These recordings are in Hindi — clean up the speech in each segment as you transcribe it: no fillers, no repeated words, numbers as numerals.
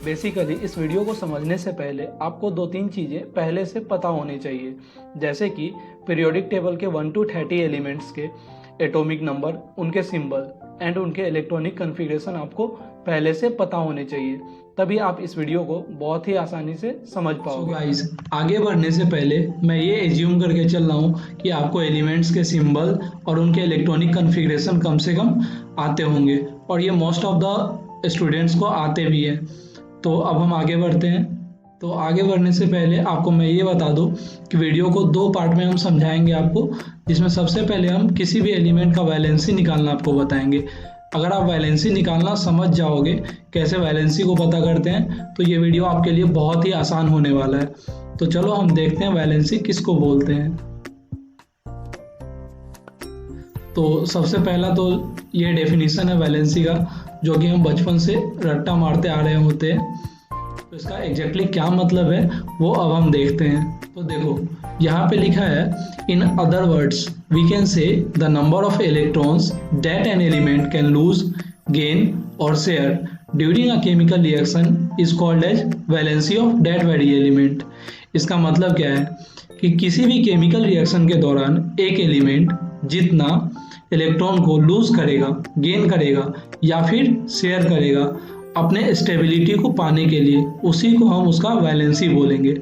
बेसिकली इस वीडियो को समझने से पहले आपको दो तीन चीज़ें पहले से पता होनी चाहिए, जैसे कि पीरियोडिक टेबल के 1 to 30 एलिमेंट्स के एटॉमिक नंबर, उनके सिंबल एंड उनके इलेक्ट्रॉनिक कॉन्फ़िगरेशन आपको पहले से पता होने चाहिए, तभी आप इस वीडियो को बहुत ही आसानी से समझ पाओगे। गाइस, आगे बढ़ने से पहले मैं ये एज्यूम करके चल रहा हूँ कि आपको एलिमेंट्स के सिंबल और उनके इलेक्ट्रॉनिक कॉन्फ़िगरेशन कम से कम आते होंगे, और ये मोस्ट ऑफ द स्टूडेंट्स को आते भी हैं। तो अब हम आगे बढ़ते हैं। तो आगे बढ़ने से पहले आपको मैं ये बता दूं कि वीडियो को दो पार्ट में हम समझाएंगे आपको, जिसमें सबसे पहले हम किसी भी एलिमेंट का वैलेंसी निकालना आपको बताएंगे। अगर आप वैलेंसी निकालना समझ जाओगे, कैसे वैलेंसी को पता करते हैं, तो ये वीडियो आपके लिए बहुत ही आसान होने वाला है। तो चलो हम देखते हैं वैलेंसी किसको बोलते हैं। तो सबसे पहला तो ये डेफिनेशन है वैलेंसी का, जो कि हम बचपन से रट्टा मारते आ रहे होते हैं। तो इसका एग्जैक्टली क्या मतलब है वो अब हम देखते हैं। तो देखो, यहाँ पे लिखा है, in other words we can say the number of electrons that an element can lose, gain or share during a chemical reaction is called as valency of that very element. इसका मतलब क्या है कि किसी भी केमिकल रिएक्शन के दौरान एक एलिमेंट जितना इलेक्ट्रॉन को लूज करेगा, गेन करेगा या फिर शेयर करेगा अपने स्टेबिलिटी को पाने के लिए, उसी को हम उसका वैलेंसी बोलेंगे।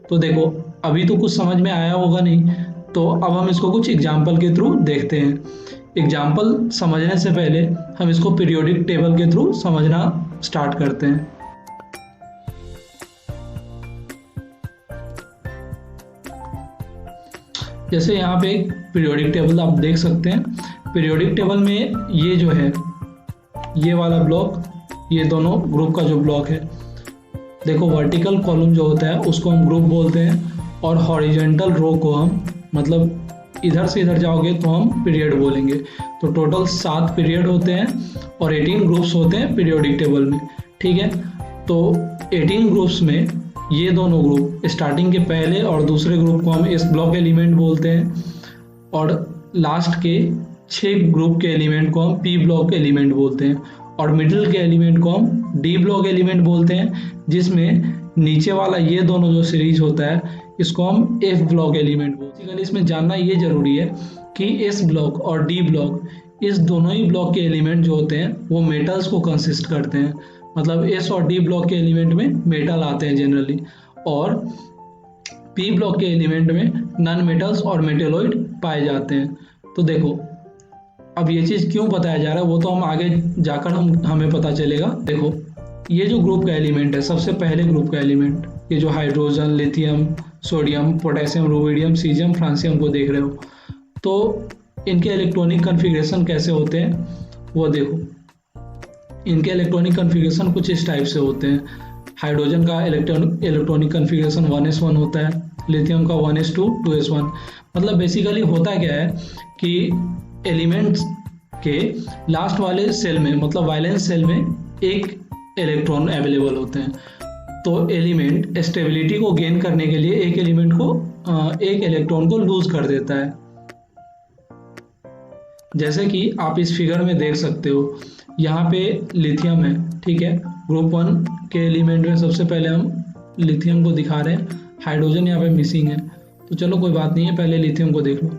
तो देखो, अभी तो कुछ समझ में आया होगा नहीं, तो अब हम इसको कुछ एग्जाम्पल के थ्रू देखते हैं। एग्जाम्पल समझने से पहले हम इसको पीरियोडिक टेबल के थ्रू समझना स्टार्ट करते हैं। जैसे यहाँ पे एक पीरियोडिक टेबल आप देख सकते हैं। पीरियोडिक टेबल में ये जो है, ये वाला ब्लॉक, ये दोनों ग्रुप का जो ब्लॉक है, देखो वर्टिकल कॉलम जो होता है उसको हम ग्रुप बोलते हैं, और हॉरिजॉन्टल रो को हम, मतलब इधर से इधर जाओगे तो हम पीरियड बोलेंगे। तो टोटल 7 पीरियड होते हैं और 18 ग्रुप्स होते हैं पीरियोडिक टेबल में, ठीक है। तो 18 ग्रुप्स में ये दोनों ग्रुप, स्टार्टिंग के पहले और दूसरे ग्रुप को हम एस ब्लॉक एलिमेंट बोलते हैं, और लास्ट के 6 ग्रुप के एलिमेंट को हम पी ब्लॉक एलिमेंट बोलते हैं, और मिडिल के एलिमेंट को हम डी ब्लॉक एलिमेंट बोलते हैं, जिसमें नीचे वाला ये दोनों जो सीरीज होता है इसको हम एफ ब्लॉक एलिमेंट बोलते हैं। इसमें जानना ये जरूरी है कि एस ब्लॉक और डी ब्लॉक, इस दोनों ही ब्लॉक के एलिमेंट जो होते हैं वो मेटल्स को कंसिस्ट करते हैं। मतलब एस और डी ब्लॉक के एलिमेंट में मेटल आते हैं जनरली, और पी ब्लॉक के एलिमेंट में नॉन मेटल्स और मेटेलॉइड पाए जाते हैं। तो देखो, अब ये चीज़ क्यों बताया जा रहा है वो तो हम आगे जाकर हमें पता चलेगा। देखो, ये जो ग्रुप का एलिमेंट है, सबसे पहले ग्रुप का एलिमेंट, ये जो hydrogen, lithium, sodium, potassium, rubidium, caesium, francium को देख रहे हो, तो इनके इलेक्ट्रॉनिक कॉन्फ़िगरेशन कैसे होते हैं वो देखो। इनके इलेक्ट्रॉनिक कॉन्फ़िगरेशन कुछ इस टाइप से होते हैं। हाइड्रोजन का इलेक्ट्रॉनिक कॉन्फ़िगरेशन 1s1 होता है, लिथियम का 1s2, 2s1। मतलब बेसिकली होता क्या है कि एलिमेंट्स के लास्ट वाले सेल में, मतलब वैलेंस सेल में एक इलेक्ट्रॉन अवेलेबल होते हैं। तो एलिमेंट स्टेबिलिटी को गेन करने के लिए एक एलिमेंट को, एक इलेक्ट्रॉन को लूज कर देता है। जैसे कि आप इस फिगर में देख सकते हो, यहाँ पे लिथियम है, ठीक है। ग्रुप 1 के एलिमेंट में सबसे पहले हम लिथियम को दिखा रहे हैं, हाइड्रोजन यहाँ पे मिसिंग है। तो चलो कोई बात नहीं है, पहले लिथियम को देख लो।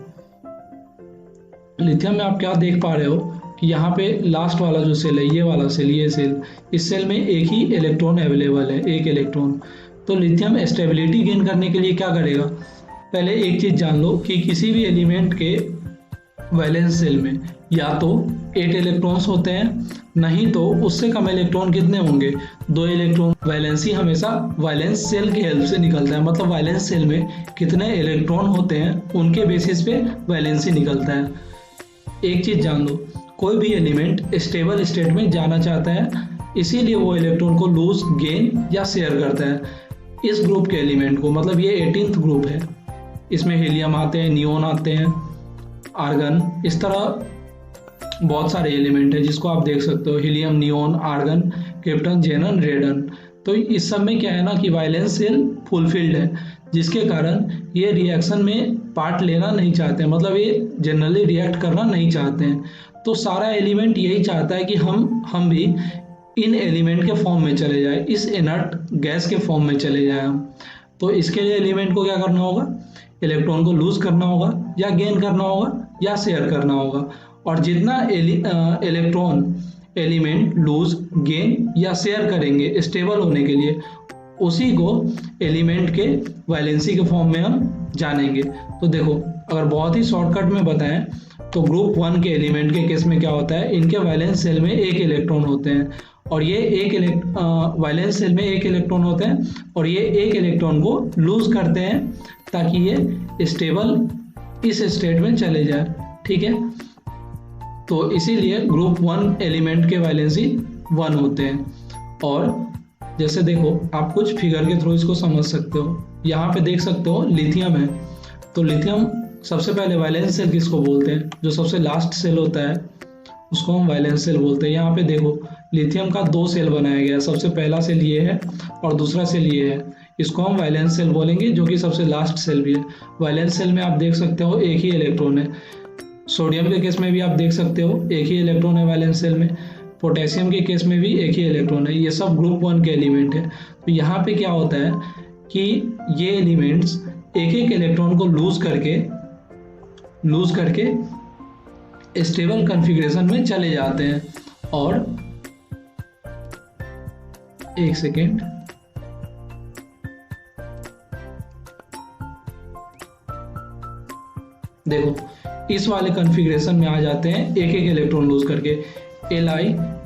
लिथियम में आप क्या देख पा रहे हो कि यहाँ पे लास्ट वाला जो सेल है, ये वाला सेल, ये सेल, इस सेल में एक ही इलेक्ट्रॉन अवेलेबल है, एक इलेक्ट्रॉन। तो लिथियम स्टेबिलिटी गेन करने के लिए क्या करेगा, पहले एक चीज़ जान लो कि किसी भी एलिमेंट के वैलेंस सेल में या तो 8 इलेक्ट्रॉन्स होते हैं, नहीं तो उससे कम इलेक्ट्रॉन कितने होंगे, 2 इलेक्ट्रॉन। वैलेंसी हमेशा वैलेंस सेल की हेल्प से निकलता है, मतलब वैलेंस सेल में कितने इलेक्ट्रॉन होते हैं उनके बेसिस पे वैलेंसी निकलता है। एक चीज़ जान लो, कोई भी एलिमेंट स्टेबल स्टेट में जाना चाहता है, इसीलिए वो इलेक्ट्रॉन को लूज, गेन या शेयर करता है। इस ग्रुप के एलिमेंट को, मतलब ये 18th ग्रुप है, इसमें हीलियम आते हैं, नियोन आते हैं, आर्गन, इस तरह बहुत सारे एलिमेंट हैं जिसको आप देख सकते हो, हीलियम, नियोन, आर्गन, क्रिप्टन, जेनन, रेडन। तो इस सब में क्या है ना कि वैलेंस सेल फुलफिल्ड है, जिसके कारण ये रिएक्शन में पार्ट लेना नहीं चाहते हैं, मतलब ये जनरली रिएक्ट करना नहीं चाहते हैं। तो सारा एलिमेंट यही चाहता है कि हम भी इन एलिमेंट के फॉर्म में चले जाए, इस इनर्ट गैस के फॉर्म में चले जाए हम। तो इसके लिए एलिमेंट को क्या करना होगा, इलेक्ट्रॉन को लूज करना होगा या गेन करना होगा या शेयर करना होगा। और जितना इलेक्ट्रॉन एलिमेंट लूज गेन या शेयर करेंगे स्टेबल होने के लिए, उसी को एलिमेंट के वैलेंसी के फॉर्म में हम जानेंगे। तो देखो, अगर बहुत ही शॉर्टकट में बताएं तो ग्रुप 1 के एलिमेंट के केस में क्या होता है, इनके वैलेंस सेल में एक इलेक्ट्रॉन होते हैं और ये वैलेंस सेल में एक इलेक्ट्रॉन होते हैं और ये एक इलेक्ट्रॉन को लूज करते हैं ताकि ये स्टेबल इस स्टेट में चले जाए। ठीक है, तो इसीलिए ग्रुप 1 एलिमेंट के वैलेंसी 1 होते हैं। और जैसे देखो, आप कुछ फिगर के थ्रू इसको समझ सकते हो। यहाँ पे देख सकते हो लिथियम है, तो लिथियम सबसे पहले वैलेंस सेल किसको बोलते हैं, जो सबसे लास्ट सेल होता है उसको हम वैलेंस सेल बोलते हैं। यहाँ पे देखो, लिथियम का 2 सेल बनाया गया है, सबसे पहला सेल ये है और दूसरा सेल ये है, इसको हम वैलेंस सेल बोलेंगे, जो कि सबसे लास्ट सेल भी है। वैलेंस सेल में आप देख सकते हो एक ही इलेक्ट्रॉन है। सोडियम के केस में भी आप देख सकते हो एक ही इलेक्ट्रॉन है वैलेंस सेल में। पोटेशियम के केस में भी एक ही इलेक्ट्रॉन है। ये सब ग्रुप 1 के एलिमेंट है। तो यहाँ पे क्या होता है कि ये एलिमेंट्स एक एक इलेक्ट्रॉन को लूज करके स्टेबल कॉन्फ़िगरेशन में चले जाते हैं। और एक सेकेंड, देखो इस वाले कॉन्फ़िगरेशन में आ जाते हैं एक एक इलेक्ट्रॉन लूज करके। Li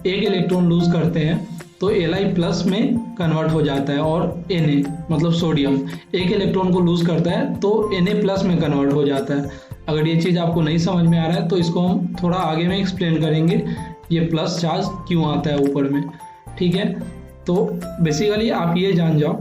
एक इलेक्ट्रॉन लूज करते हैं तो Li प्लस में कन्वर्ट हो जाता है और Na मतलब सोडियम एक इलेक्ट्रॉन को लूज करता है तो Na प्लस में कन्वर्ट हो जाता है। अगर ये चीज़ आपको नहीं समझ में आ रहा है तो इसको हम थोड़ा आगे में एक्सप्लेन करेंगे, ये प्लस चार्ज क्यों आता है ऊपर में। ठीक है, तो बेसिकली आप ये जान जाओ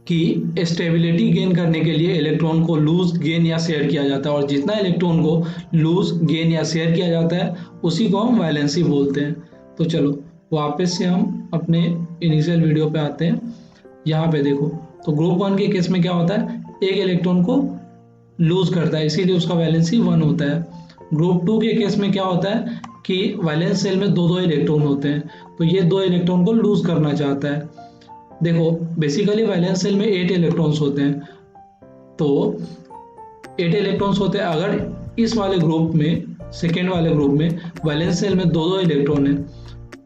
कि स्टेबिलिटी गेन करने के लिए इलेक्ट्रॉन को लूज गेन या शेयर किया जाता है और जितना इलेक्ट्रॉन को लूज गेन या शेयर किया जाता है उसी को हम वैलेंसी बोलते हैं। तो चलो वापस से हम अपने इनिशियल वीडियो पे आते हैं। यहाँ पे देखो, तो ग्रुप 1 के केस में क्या होता है, एक इलेक्ट्रॉन को लूज करता है, इसीलिए उसका वैलेंसी 1 होता है। ग्रुप 2 के केस में क्या होता है कि वैलेंस सेल में दो इलेक्ट्रॉन होते हैं, तो ये 2 इलेक्ट्रॉन को लूज करना चाहता है। देखो बेसिकली वैलेंस सेल में 8 इलेक्ट्रॉन्स होते हैं, तो 8 इलेक्ट्रॉन्स होते हैं। अगर इस वाले ग्रुप में, सेकेंड वाले ग्रुप में वैलेंस सेल में दो इलेक्ट्रॉन है,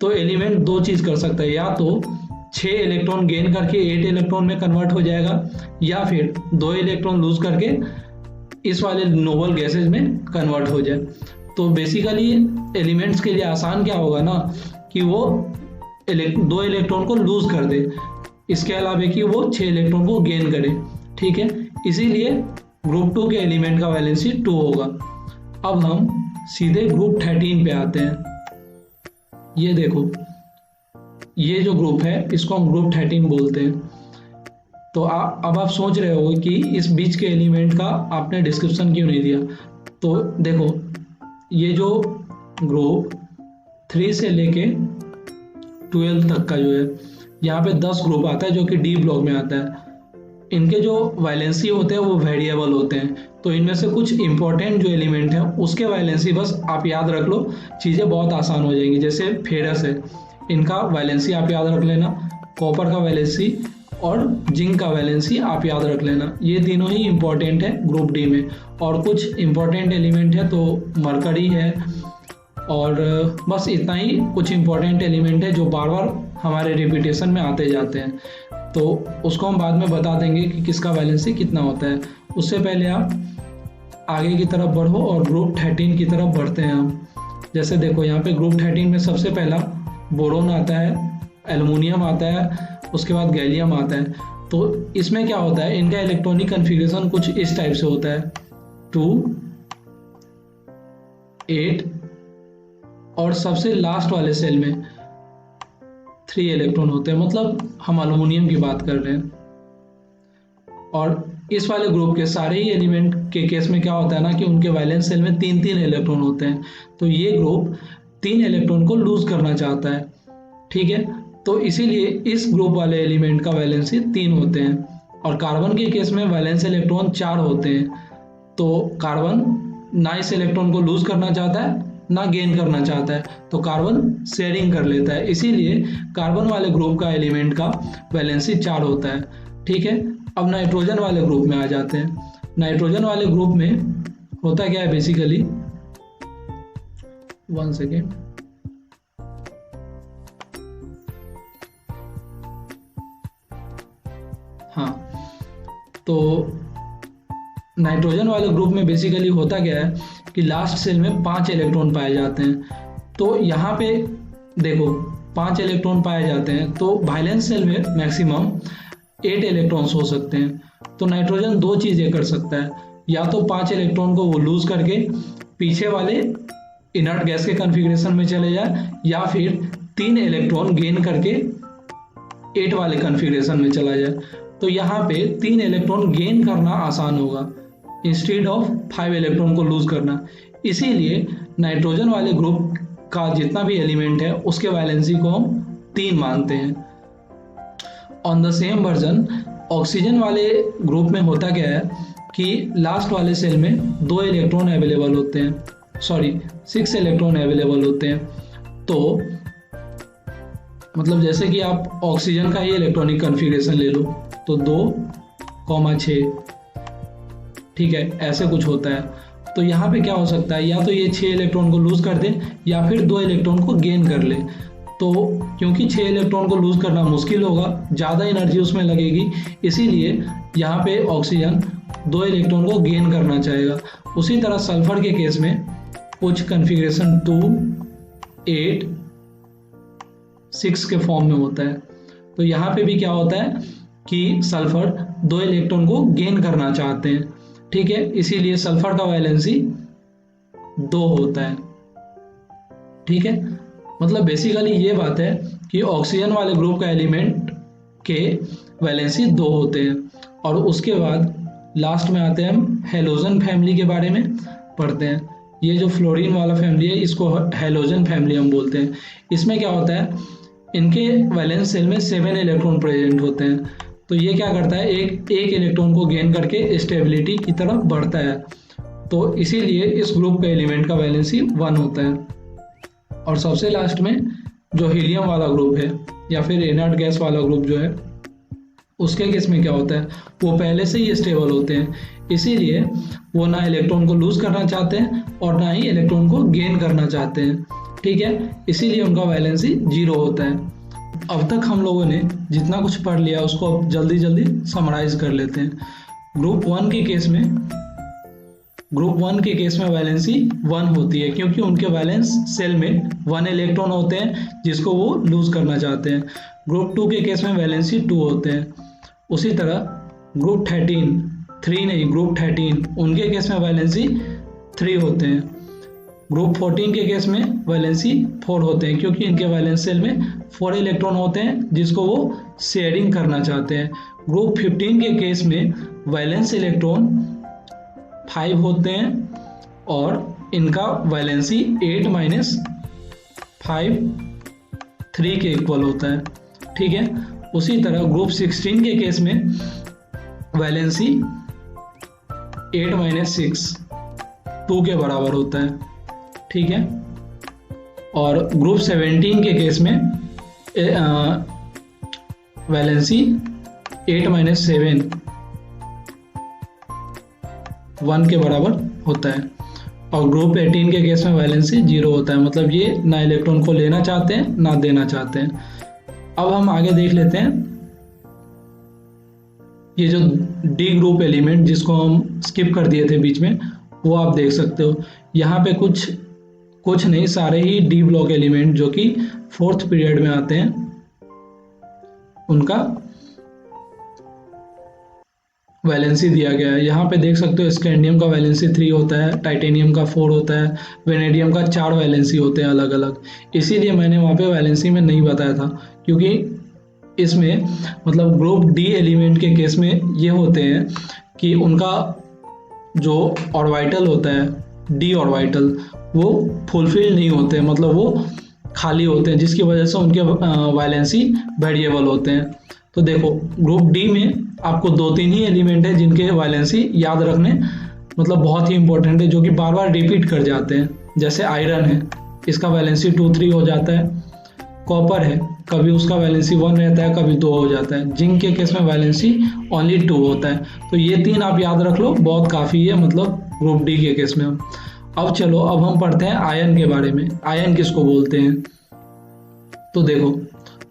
तो एलिमेंट 2 चीज़ कर सकता है, या तो 6 इलेक्ट्रॉन गेन करके 8 इलेक्ट्रॉन में कन्वर्ट हो जाएगा, या फिर 2 इलेक्ट्रॉन लूज करके इस वाले नोबल गैसेज में कन्वर्ट हो जाए। तो बेसिकली एलिमेंट्स के लिए आसान क्या होगा ना कि वो 2 इलेक्ट्रॉन को लूज कर दे, इसके अलावा कि वो 6 इलेक्ट्रॉन को गेन करे। ठीक है, इसीलिए ग्रुप 2 के एलिमेंट का वैलेंसी 2 होगा। अब हम सीधे ग्रुप 13 पे आते हैं। ये देखो, ये जो ग्रुप है इसको हम ग्रुप 13 बोलते हैं। तो अब आप सोच रहे हो कि इस बीच के एलिमेंट का आपने डिस्क्रिप्शन क्यों नहीं दिया। तो देखो, ये जो ग्रुप 3 से लेके 12 तक का जो है, यहाँ पे 10 ग्रुप आता है जो कि डी ब्लॉक में आता है। इनके जो वैलेंसी होते हैं वो वेरिएबल होते हैं, तो इनमें से कुछ इंपॉर्टेंट जो एलिमेंट हैं उसके वैलेंसी बस आप याद रख लो, चीज़ें बहुत आसान हो जाएंगी। जैसे फेरस है, इनका वैलेंसी आप याद रख लेना, कॉपर का वैलेंसी और जिंक का वैलेंसी आप याद रख लेना। ये तीनों ही इंपॉर्टेंट है ग्रुप डी में। और कुछ इंपॉर्टेंट एलिमेंट है तो मरकरी है, और बस इतना ही कुछ इंपॉर्टेंट एलिमेंट है जो बार बार हमारे रिपीटेशन में आते जाते हैं, तो उसको हम बाद में बता देंगे कि किसका वैलेंसी कितना होता है। उससे पहले आप आगे की तरफ बढ़ो और ग्रुप 13 की तरफ बढ़ते हैं हम। जैसे देखो, यहाँ पे ग्रुप 13 में सबसे पहला बोरोन आता है, एल्युमिनियम आता है, उसके बाद गैलियम आता है। तो इसमें क्या होता है, इनका इलेक्ट्रॉनिक कन्फिग्रेशन कुछ इस टाइप से होता है, 2, 8 और सबसे लास्ट वाले सेल में 3 इलेक्ट्रॉन होते हैं, मतलब हम एल्युमिनियम की बात कर रहे हैं। और इस वाले ग्रुप के सारे ही एलिमेंट के केस में क्या होता है ना कि उनके वैलेंस सेल में 3 इलेक्ट्रॉन होते हैं, तो ये ग्रुप 3 इलेक्ट्रॉन को लूज करना चाहता है। ठीक है, तो इसीलिए इस ग्रुप वाले एलिमेंट का वैलेंसी 3 होते हैं। और कार्बन के केस में वैलेंस इलेक्ट्रॉन 4 होते हैं, तो कार्बन ना इस इलेक्ट्रॉन को लूज करना चाहता है ना गेन करना चाहता है, तो कार्बन शेयरिंग कर लेता है। इसीलिए कार्बन वाले ग्रुप का एलिमेंट का वैलेंसी 4 होता है। ठीक है, अब नाइट्रोजन वाले ग्रुप में आ जाते हैं। नाइट्रोजन वाले ग्रुप में होता क्या है बेसिकली, 1 सेकेंड, हाँ, तो नाइट्रोजन वाले ग्रुप में बेसिकली होता क्या है कि लास्ट सेल में 5 इलेक्ट्रॉन पाए जाते हैं। तो यहाँ पे देखो 5 इलेक्ट्रॉन पाए जाते हैं, तो वैलेंस सेल में मैक्सिमम 8 इलेक्ट्रॉन्स हो सकते हैं। तो नाइट्रोजन 2 चीज़ें कर सकता है, या तो 5 इलेक्ट्रॉन को वो लूज करके पीछे वाले इनर्ट गैस के कॉन्फ़िगरेशन में चले जाए, या फिर 3 इलेक्ट्रॉन गेन करके 8 वाले कॉन्फ़िगरेशन में चला जाए। तो यहाँ पे 3 इलेक्ट्रॉन गेन करना आसान होगा इंस्टेड ऑफ 5 इलेक्ट्रॉन को लूज करना। इसीलिए नाइट्रोजन वाले ग्रुप का जितना भी एलिमेंट है उसके वैलेंसी को हम 3 मानते हैं। On the same version oxygen वाले ग्रुप में होता क्या है कि लास्ट वाले सेल में 2 इलेक्ट्रॉन अवेलेबल होते हैं, 6 इलेक्ट्रॉन अवेलेबल होते हैं। तो मतलब जैसे कि आप ऑक्सीजन का ही इलेक्ट्रॉनिक कॉन्फ़िगरेशन ले लो, तो 2,6, ठीक है, ऐसे कुछ होता है। तो यहाँ पे क्या हो सकता है, या तो ये 6 इलेक्ट्रॉन को लूज कर दे या फिर 2 इलेक्ट्रॉन को गेन कर ले। तो क्योंकि 6 इलेक्ट्रॉन को लूज करना मुश्किल होगा, ज़्यादा एनर्जी उसमें लगेगी, इसीलिए यहाँ पे ऑक्सीजन 2 इलेक्ट्रॉन को गेन करना चाहेगा। उसी तरह सल्फर के केस में कुछ कॉन्फ़िगरेशन 2, 8, 6 के फॉर्म में होता है। तो यहाँ पे भी क्या होता है कि सल्फर 2 इलेक्ट्रॉन को गेन करना चाहते हैं, ठीक है, इसीलिए सल्फर का वैलेंसी 2 होता है। ठीक है, मतलब बेसिकली ये बात है कि ऑक्सीजन वाले ग्रुप का एलिमेंट के वैलेंसी 2 होते हैं। और उसके बाद लास्ट में आते हैं हम हेलोजन फैमिली के बारे में पढ़ते हैं। ये जो फ्लोरीन वाला फैमिली है इसको हेलोजन फैमिली हम बोलते हैं। इसमें क्या होता है, इनके वैलेंस सेल में 7 इलेक्ट्रॉन प्रेजेंट होते हैं। तो ये क्या करता है, एक इलेक्ट्रॉन को गेन करके स्टेबिलिटी की तरफ बढ़ता है। तो इसीलिए इस ग्रुप का एलिमेंट का वैलेंसी 1 होता है। और सबसे लास्ट में जो हीलियम वाला ग्रुप है या फिर इनर्ट गैस वाला ग्रुप जो है, उसके केस में क्या होता है, वो पहले से ही स्टेबल होते हैं, इसीलिए वो ना इलेक्ट्रॉन को लूज करना चाहते हैं और ना ही इलेक्ट्रॉन को गेन करना चाहते हैं। ठीक है, इसीलिए उनका वैलेंसी 0 होता है। अब तक हम लोगों ने जितना कुछ पढ़ लिया उसको अब जल्दी जल्दी समराइज कर लेते हैं। ग्रुप 1 के केस में वैलेंसी 1 होती है, क्योंकि उनके वैलेंस सेल में 1 इलेक्ट्रॉन होते हैं जिसको वो लूज करना चाहते हैं। ग्रुप 2 के केस में वैलेंसी 2 होते हैं। उसी तरह ग्रुप 13 उनके केस में वैलेंसी 3 होते हैं। ग्रुप 14 के केस में वैलेंसी 4 होते हैं, क्योंकि इनके वैलेंस सेल में 4 इलेक्ट्रॉन होते हैं जिसको वो शेयरिंग करना चाहते हैं। ग्रुप 15 के केस में वैलेंस इलेक्ट्रॉन 5 होते हैं और इनका वैलेंसी 8 - 5 3 के इक्वल होता है। ठीक है, उसी तरह ग्रुप 16 के केस में वैलेंसी 8 - 6 2 के बराबर होता है। ठीक है, और ग्रुप 17 के केस में वैलेंसी 8 - 7 1 के बराबर होता है। और ग्रुप 18 के केस में वैलेंसी 0 होता है, मतलब ये ना इलेक्ट्रॉन को लेना चाहते हैं ना देना चाहते हैं। अब हम आगे देख लेते हैं ये जो डी ग्रुप एलिमेंट जिसको हम स्किप कर दिए थे बीच में, वो आप देख सकते हो। यहाँ पे कुछ नहीं, सारे ही डी ब्लॉक एलिमेंट जो कि 4th पीरियड में आते हैं उनका वैलेंसी दिया गया है। यहाँ पे देख सकते हो स्कैंडियम का वैलेंसी 3 होता है, टाइटेनियम का 4 होता है, वेनेडियम का 4 वैलेंसी होते हैं अलग अलग। इसीलिए मैंने वहाँ पे वैलेंसी में नहीं बताया था, क्योंकि इसमें मतलब ग्रुप डी एलिमेंट के केस में ये होते हैं कि उनका जो ऑर्बिटल होता है, डी ऑर्बिटल, वो फुलफिल नहीं होते, मतलब वो खाली होते हैं, जिसकी वजह से उनके वैलेंसी वेरिएबल होते हैं। तो देखो ग्रुप डी में आपको 2-3 ही एलिमेंट है जिनके वैलेंसी याद रखने मतलब बहुत ही इंपॉर्टेंट है, जो कि बार बार रिपीट कर जाते हैं। जैसे आयरन है, इसका वैलेंसी 2 3 हो जाता है। कॉपर है, कभी उसका वैलेंसी 1 रहता है, कभी 2 हो जाता है। जिंक के केस में वैलेंसी ओनली 2 होता है। तो ये 3 आप याद रख लो, बहुत काफ़ी है, मतलब ग्रुप डी के केस में हम। अब चलो, अब हम पढ़ते हैं आयन के बारे में। आयन किसको बोलते हैं? तो देखो,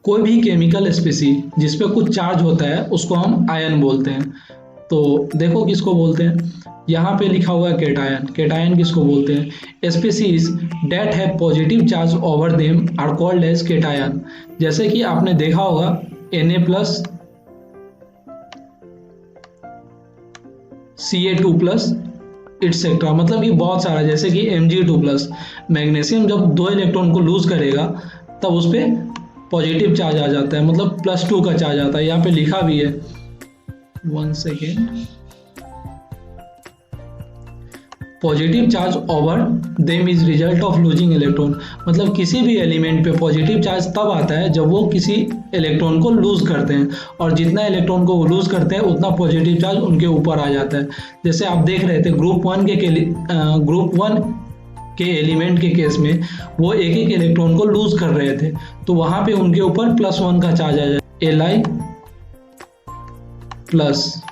कोई भी केमिकल स्पीसी जिसपे कुछ चार्ज होता है उसको हम आयन बोलते हैं। तो देखो किसको बोलते हैं, यहाँ पे लिखा हुआ है केटायन। केटायन किसको बोलते हैं? Species that have positive charge over them are called as cation. जैसे कि आपने देखा होगा Na+, Ca2+, इट्सेट्रा, मतलब कि बहुत सारा, जैसे कि Mg2+। मैग्नीशियम जब 2 इलेक्ट्रॉन को लूज करेगा तब उस पर पॉजिटिव चार्ज आ जाता है, मतलब +2 का चार्ज आता है। यहाँ पे लिखा भी है, 1 second, positive charge over them is result of losing electron. मतलब किसी भी एलिमेंट पे पॉजिटिव चार्ज तब आता है जब वो किसी इलेक्ट्रॉन को लूज करते हैं, और जितना इलेक्ट्रॉन को वो लूज करते हैं उतना पॉजिटिव चार्ज उनके ऊपर आ जाता है। जैसे आप देख रहे थे ग्रुप 1 के एलिमेंट के केस में वो एक एक इलेक्ट्रॉन को लूज कर रहे थे, तो वहां पे उनके ऊपर +1 का चार्ज आ जाए, Li प्लस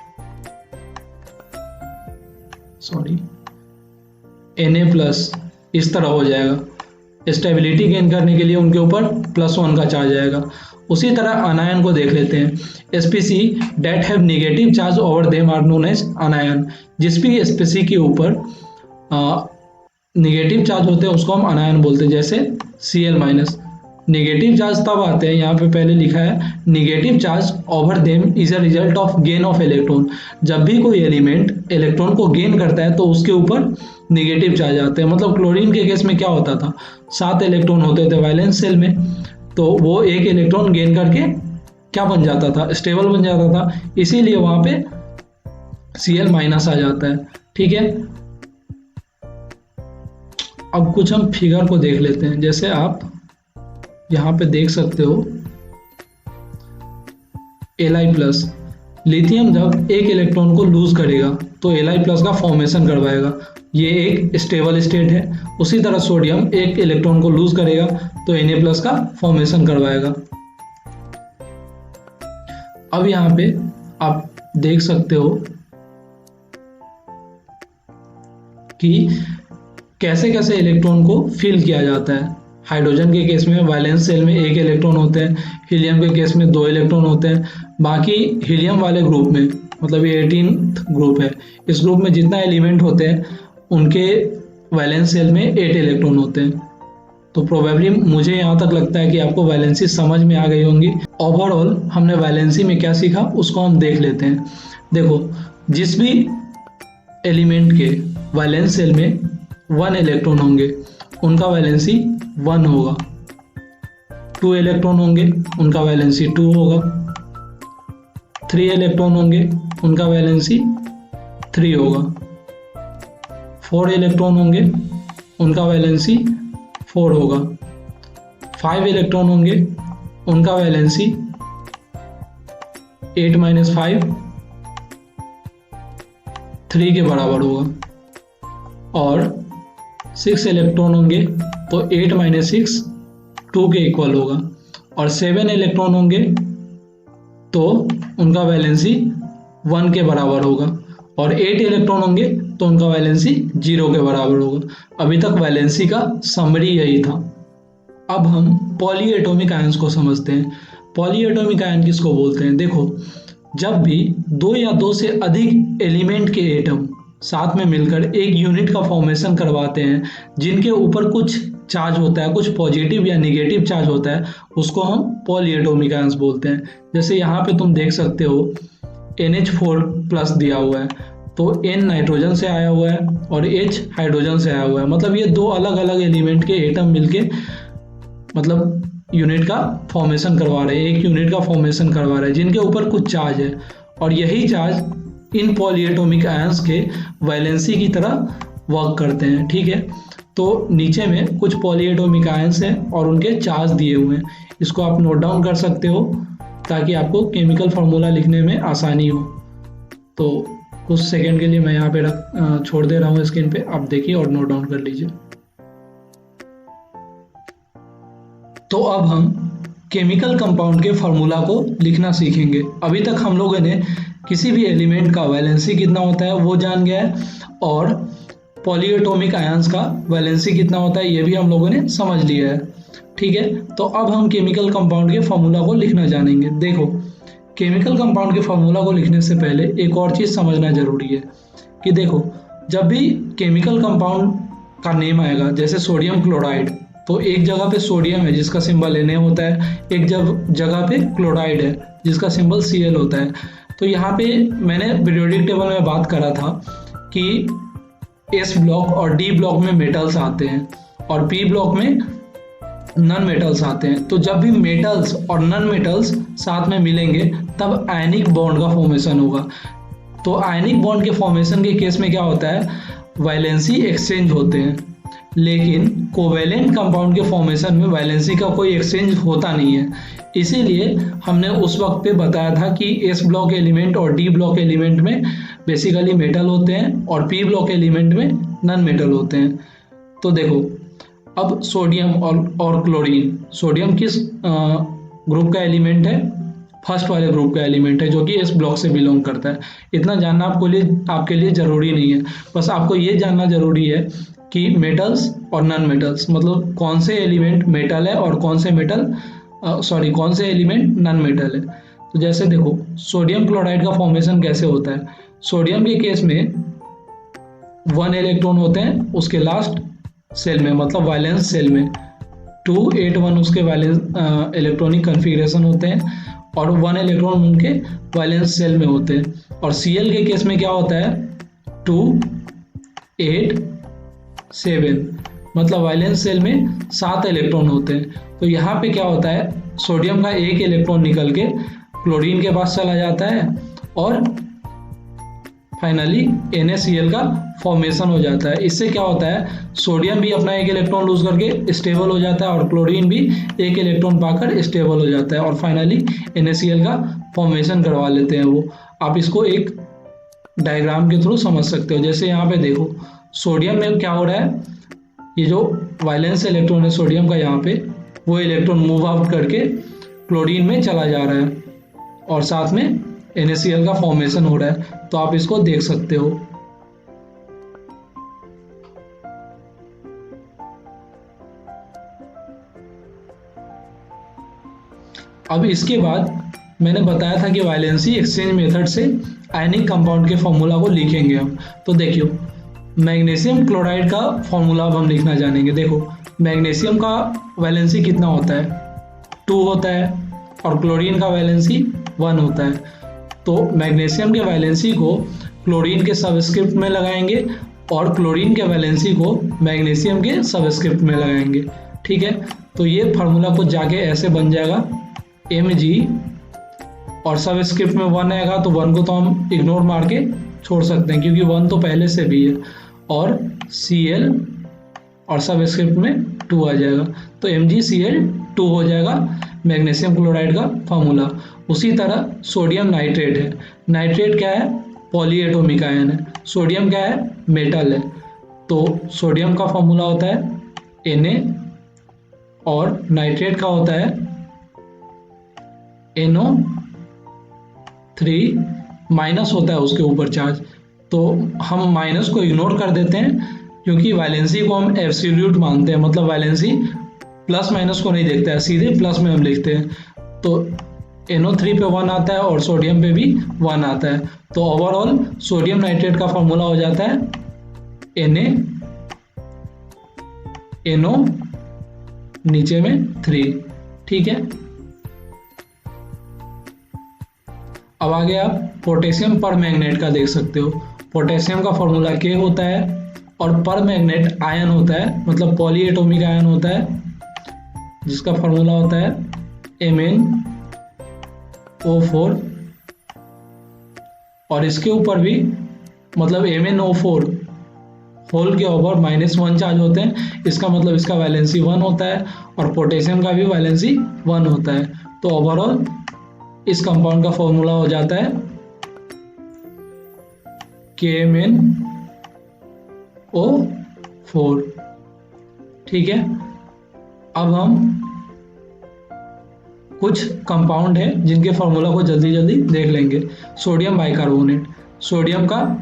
Na+, इस तरह हो जाएगा। स्टेबिलिटी गेन करने के लिए उनके ऊपर +1 का चार्ज आएगा। उसी तरह अनायन को देख लेते हैं। Species that have negative charge over them are known as anion. जिस भी स्पीसी के ऊपर नेगेटिव चार्ज होते हैं उसको हम अनायन बोलते हैं। जैसे Cl-। नेगेटिव चार्ज तब आते हैं, यहाँ पे पहले लिखा है negative charge over them is a result of gain of electron. जब भी कोई एलिमेंट इलेक्ट्रॉन को गेन करता है तो उसके ऊपर नेगेटिव चार्ज आते हैं। मतलब क्लोरीन के केस में क्या होता था, 7 इलेक्ट्रॉन होते थे वैलेंस शेल में, तो वो एक इलेक्ट्रॉन गेन करके क्या बन जाता था, स्टेबल बन जाता था, इसीलिए वहां पे Cl- आ जाता है। ठीक है, अब कुछ हम फिगर को देख लेते हैं। जैसे आप यहाँ पे देख सकते हो Li+, लिथियम जब एक इलेक्ट्रॉन को लूज करेगा तो Li+ का फॉर्मेशन करवाएगा, ये एक स्टेबल स्टेट है। उसी तरह सोडियम एक इलेक्ट्रॉन को लूज करेगा तो Na+ का फॉर्मेशन करवाएगा। अब यहाँ पे आप देख सकते हो कि कैसे कैसे इलेक्ट्रॉन को फिल किया जाता है। हाइड्रोजन के केस में वैलेंस शेल में एक इलेक्ट्रॉन होते हैं, हीलियम के केस में 2 इलेक्ट्रॉन होते हैं। बाकी हीलियम वाले ग्रुप में, मतलब ये 18th ग्रुप है, इस ग्रुप में जितना एलिमेंट होते हैं उनके वैलेंस शेल में 8 इलेक्ट्रॉन होते हैं। तो प्रोबेबली मुझे यहाँ तक लगता है कि आपको वैलेंसी समझ में आ गई होंगी। ओवरऑल हमने वैलेंसी में क्या सीखा उसको हम देख लेते हैं। देखो, जिस भी एलिमेंट के वैलेंस शेल में 1 इलेक्ट्रॉन होंगे उनका वैलेंसी 1 होगा, 2 इलेक्ट्रॉन होंगे उनका वैलेंसी 2 होगा, 3 इलेक्ट्रॉन होंगे उनका वैलेंसी 3 होगा, 4 इलेक्ट्रॉन होंगे उनका वैलेंसी 4 होगा, 5 इलेक्ट्रॉन होंगे उनका वैलेंसी 8 - 5 3 के बराबर होगा, और 6 इलेक्ट्रॉन होंगे तो 8 - 6 2 के इक्वल होगा, और 7 इलेक्ट्रॉन होंगे तो उनका वैलेंसी 1 के बराबर होगा, और 8 इलेक्ट्रॉन होंगे तो उनका वैलेंसी 0 के बराबर होगा। अभी तक वैलेंसी का समरी यही था। अब हम पॉलीएटॉमिक आयंस को समझते हैं। पॉलीएटॉमिक आयन किसको बोलते हैं? देखो, जब भी 2 या 2 से अधिक एलिमेंट के एटम साथ में मिलकर एक यूनिट का फॉर्मेशन करवाते हैं जिनके ऊपर कुछ चार्ज होता है, कुछ पॉजिटिव या नेगेटिव चार्ज होता है, उसको हम पॉलीएटॉमिक आयंस बोलते हैं। जैसे यहाँ पे तुम देख सकते हो NH4+ दिया हुआ है, तो N नाइट्रोजन से आया हुआ है और H हाइड्रोजन से आया हुआ है। मतलब ये 2 अलग अलग एलिमेंट के एटम मिलके मतलब यूनिट का फॉर्मेशन करवा रहे हैं, एक यूनिट का फॉर्मेशन करवा रहे हैं जिनके ऊपर कुछ चार्ज है, और यही चार्ज इन पॉलीएटॉमिक आयंस के वैलेंसी की तरह वर्क करते हैं। ठीक है, तो नीचे में कुछ पॉलीएटॉमिक आयंस हैं और उनके चार्ज दिए हुए हैं, इसको आप नोट डाउन कर सकते हो ताकि आपको केमिकल फार्मूला लिखने में आसानी हो। तो कुछ सेकंड के लिए मैं यहाँ पे छोड़ दे रहा हूँ स्क्रीन पे, आप देखिए और नोट डाउन कर लीजिए। तो अब हम केमिकल कंपाउंड के फार्मूला को लिखना सीखेंगे। अभी तक हम लोगों ने किसी भी एलिमेंट का वैलेंसी कितना होता है वो जान गया है, और पॉलीएटॉमिक आयंस का वैलेंसी कितना होता है ये भी हम लोगों ने समझ लिया है। ठीक है, तो अब हम केमिकल कंपाउंड के फार्मूला को लिखना जानेंगे। देखो, केमिकल कंपाउंड के फार्मूला को लिखने से पहले एक और चीज़ समझना जरूरी है कि देखो, जब भी केमिकल कंपाउंड का नेम आएगा, जैसे सोडियम क्लोराइड, तो एक जगह पे सोडियम है जिसका सिंबल Na होता है, एक जगह पे क्लोराइड है जिसका सिंबल Cl होता है। तो यहाँ पे मैंने पीरियोडिक टेबल में बात करा था कि S ब्लॉक और D ब्लॉक में मेटल्स आते हैं और P ब्लॉक में नॉन मेटल्स आते हैं। तो जब भी मेटल्स और नॉन मेटल्स साथ में मिलेंगे तब आयनिक बॉन्ड का फॉर्मेशन होगा। तो आयनिक बॉन्ड के फॉर्मेशन के केस में क्या होता है, वैलेंसी एक्सचेंज होते हैं, लेकिन कोवेलेंट कंपाउंड के फॉर्मेशन में वैलेंसी का कोई एक्सचेंज होता नहीं है। इसीलिए हमने उस वक्त पे बताया था कि एस ब्लॉक एलिमेंट और डी ब्लॉक एलिमेंट में बेसिकली मेटल होते हैं और पी ब्लॉक एलिमेंट में नॉन मेटल होते हैं। तो देखो, अब सोडियम और क्लोरीन, सोडियम किस ग्रुप का एलिमेंट है, फर्स्ट वाले ग्रुप का एलिमेंट है जो कि इस ब्लॉक से बिलोंग करता है। इतना जानना आपके लिए ज़रूरी नहीं है, बस आपको ये जानना ज़रूरी है कि मेटल्स और नॉन मेटल्स, मतलब कौन से एलिमेंट मेटल है और कौन से एलिमेंट नॉन मेटल है। तो जैसे देखो, सोडियम क्लोराइड का फॉर्मेशन कैसे होता है। सोडियम के केस में 1 इलेक्ट्रॉन होते हैं उसके लास्ट सेल में, मतलब वैलेंस सेल में 281 उसके वैलेंस इलेक्ट्रॉनिक कन्फिग्रेशन होते हैं और 1 इलेक्ट्रॉन उनके वैलेंस सेल में होते हैं। और Cl के केस में क्या होता है, 2 8 7, मतलब वैलेंस सेल में 7 इलेक्ट्रॉन होते हैं। तो यहाँ पे क्या होता है, सोडियम का एक इलेक्ट्रॉन निकल के क्लोरीन के पास चला जाता है और फाइनली NaCl का फॉर्मेशन हो जाता है। इससे क्या होता है, सोडियम भी अपना एक इलेक्ट्रॉन लूज करके स्टेबल हो जाता है और क्लोरीन भी एक इलेक्ट्रॉन पाकर स्टेबल हो जाता है और फाइनली NaCl का फॉर्मेशन करवा लेते हैं वो। आप इसको एक डायग्राम के थ्रू समझ सकते हो। जैसे यहाँ पे देखो, सोडियम में क्या हो रहा है, ये जो वैलेंस इलेक्ट्रॉन है सोडियम का, यहाँ पे वो इलेक्ट्रॉन मूव आउट करके क्लोरीन में चला जा रहा है और साथ में NaCl का फॉर्मेशन हो रहा है। तो आप इसको देख सकते हो। अब इसके बाद मैंने बताया था कि वैलेंसी एक्सचेंज मेथड से आयनिक कंपाउंड के फॉर्मूला को लिखेंगे हम। तो देखियो, मैग्नीशियम क्लोराइड का फॉर्मूला अब हम लिखना जानेंगे। देखो, मैग्नीशियम का वैलेंसी कितना होता है, 2 होता है और क्लोरीन का वैलेंसी 1 होता है। तो मैग्नीशियम के वैलेंसी को क्लोरीन के सबस्क्रिप्ट में लगाएंगे और क्लोरीन के वैलेंसी को मैग्नीशियम के सबस्क्रिप्ट में लगाएंगे। ठीक है, तो ये फार्मूला कुछ जाके ऐसे बन जाएगा, Mg, और सबस्क्रिप्ट में 1 आएगा तो 1 को तो हम इग्नोर मार के छोड़ सकते हैं क्योंकि 1 तो पहले से भी है, और Cl और सबस्क्रिप्ट में 2 आ जाएगा। तो MgCl2 हो जाएगा मैग्नीशियम क्लोराइड का फार्मूला। उसी तरह सोडियम नाइट्रेट है। नाइट्रेट क्या है, पॉलीएटॉमिक आयन है। सोडियम क्या है, मेटल है। तो सोडियम का फार्मूला होता है Na और नाइट्रेट का होता है NO3, माइनस होता है उसके ऊपर चार्ज। तो हम माइनस को इग्नोर कर देते हैं क्योंकि वैलेंसी को हम एब्सोल्यूट मानते हैं, मतलब वैलेंसी प्लस माइनस को नहीं देखता है, सीधे प्लस में हम लिखते हैं। तो NO3 पे 1 आता है और सोडियम पे भी 1 आता है। तो ओवरऑल सोडियम नाइट्रेट का फॉर्मूला हो जाता है Na NO नीचे में 3। ठीक है, अब आगे आप पोटेशियम पर मैग्नेट का देख सकते हो। पोटेशियम का फॉर्मूला K होता है और पर मैग्नेट आयन होता है, मतलब पॉलीएटॉमिक आयन होता है जिसका फॉर्मूला होता है MnO4, और इसके ऊपर भी मतलब MnO4 होल के ऊपर -1 चार्ज होते हैं। इसका मतलब इसका वैलेंसी 1 होता है और पोटेशियम का भी वैलेंसी 1 होता है। तो ओवरऑल इस कंपाउंड का फॉर्मूला हो जाता है KMnO4। ठीक है, अब हम कुछ कंपाउंड है जिनके फार्मूला को जल्दी जल्दी देख लेंगे। सोडियम बाइकार्बोनेट, सोडियम का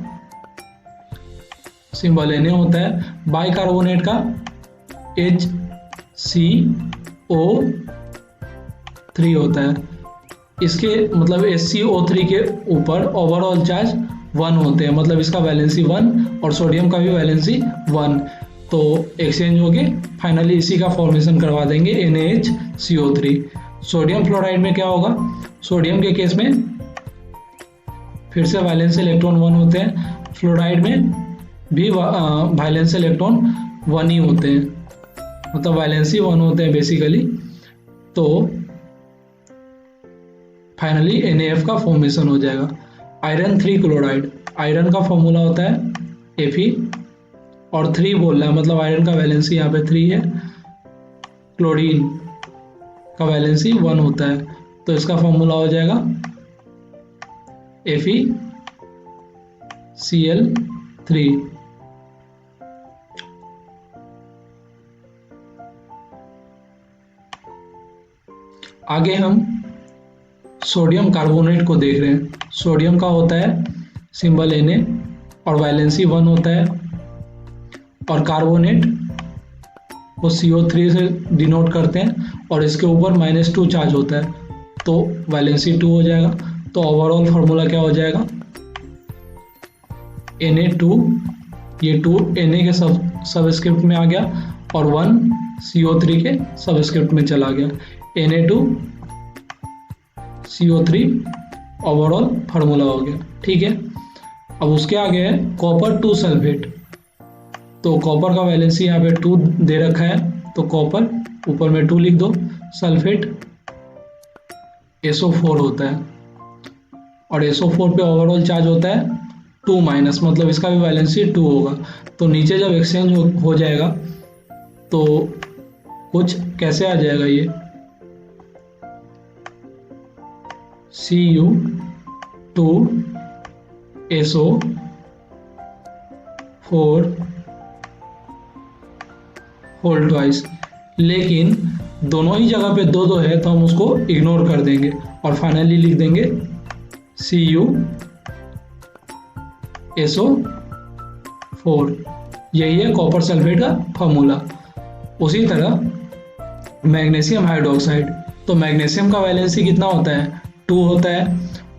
सिंबल Na होता है, बाइकार्बोनेट का HCO3 होता है। इसके मतलब HCO3 के ऊपर ओवरऑल चार्ज 1 होते हैं, मतलब इसका वैलेंसी 1 और सोडियम का भी वैलेंसी 1, तो एक्सचेंज हो गए, फाइनली इसी का फॉर्मेशन करवा देंगे NaHCO3। सोडियम फ्लोराइड में क्या होगा, सोडियम के केस में फिर से वैलेंस इलेक्ट्रॉन 1 होते हैं, फ्लोराइड में भी वैलेंस इलेक्ट्रॉन 1 ही होते हैं, मतलब वैलेंसी 1 होते हैं बेसिकली। तो फाइनली NaF का फॉर्मेशन हो जाएगा। आयरन 3 क्लोराइड, आयरन का फॉर्मूला होता है Fe और 3 बोल रहा है, मतलब आयरन का वैलेंसी यहाँ पे 3 है, क्लोरीन का वैलेंसी 1 होता है, तो इसका फॉर्मूला हो जाएगा FeCl3। आगे हम सोडियम कार्बोनेट को देख रहे हैं। सोडियम का होता है सिंबल Na और वैलेंसी 1 होता है, और कार्बोनेट को CO3 से डिनोट करते हैं और इसके ऊपर -2 चार्ज होता है, तो वैलेंसी 2 हो जाएगा। तो ओवरऑल फार्मूला क्या हो जाएगा, Na2, ये 2 Na के सबस्क्रिप्ट में आ गया और 1 CO3 के सबस्क्रिप्ट में चला गया, Na2CO3 ओवरऑल फार्मूला हो गया। ठीक है, अब उसके आगे है कॉपर 2 सल्फेट। तो कॉपर का वैलेंसी यहाँ पे 2 दे रखा है, तो कॉपर ऊपर में 2 लिख दो, सल्फेट SO4 होता है और SO4 पे ओवरऑल चार्ज होता है 2-, मतलब इसका भी वैलेंसी 2 होगा। तो नीचे जब एक्सचेंज हो जाएगा तो कुछ कैसे आ जाएगा, ये Cu2SO4 होल ट्वाइस, लेकिन दोनों ही जगह पे 2-2 है तो हम उसको इग्नोर कर देंगे और फाइनली लिख देंगे CuSO4। यही है कॉपर सल्फेट का फार्मूला। उसी तरह मैग्नीशियम हाइड्रोक्साइड, तो मैग्नीशियम का वैलेंसी कितना होता है, 2 होता है,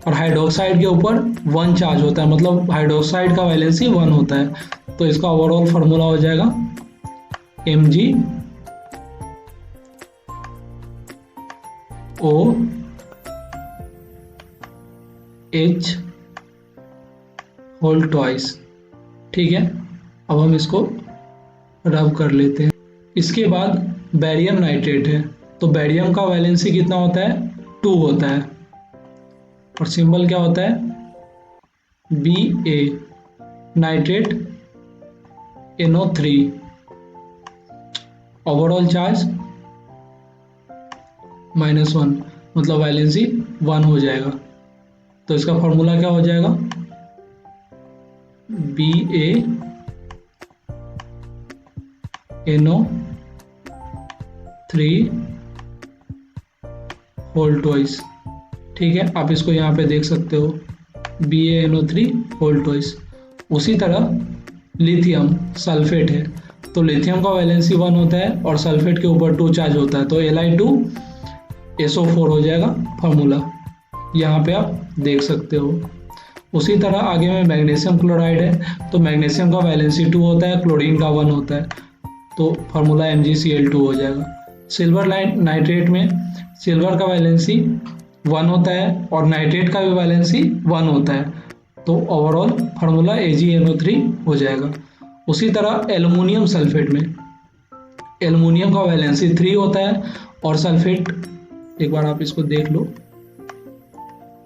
और हाइड्रोक्साइड के ऊपर 1 चार्ज होता है, मतलब हाइड्रोक्साइड का वैलेंसी 1 होता है, तो इसका ओवरऑल फार्मूला हो जाएगा MgOH होल ट्वाइस। ठीक है, अब हम इसको रब कर लेते हैं। इसके बाद बैरियम नाइट्रेट है, तो बैरियम का वैलेंसी कितना होता है, 2 होता है, और सिंबल क्या होता है Ba, nitrate NO3, overall charge -1, मतलब वैलेंसी 1 हो जाएगा। तो इसका फॉर्मूला क्या हो जाएगा, BaNO3 होल ट्वाइस। ठीक है, आप इसको यहाँ पे देख सकते हो, BaNO3 होल ट्वाइस। उसी तरह लिथियम सल्फेट है, तो लिथियम का वैलेंसी 1 होता है और सल्फेट के ऊपर 2 चार्ज होता है, तो Li2SO4 हो जाएगा फार्मूला, यहाँ पे आप देख सकते हो। उसी तरह आगे में मैग्नीशियम क्लोराइड है, तो मैग्नीशियम का वैलेंसी 2 होता है, क्लोरीन का 1 होता है, तो फार्मूला MgCl2 हो जाएगा। सिल्वर नाइट्रेट में सिल्वर का वैलेंसी 1 होता है और नाइट्रेट का भी वैलेंसी 1 होता है, तो ओवरऑल फार्मूला AgNO3 हो जाएगा। उसी तरह एल्युमिनियम सल्फेट में एल्युमिनियम का वैलेंसी 3 होता है और सल्फेट, एक बार आप इसको देख लो,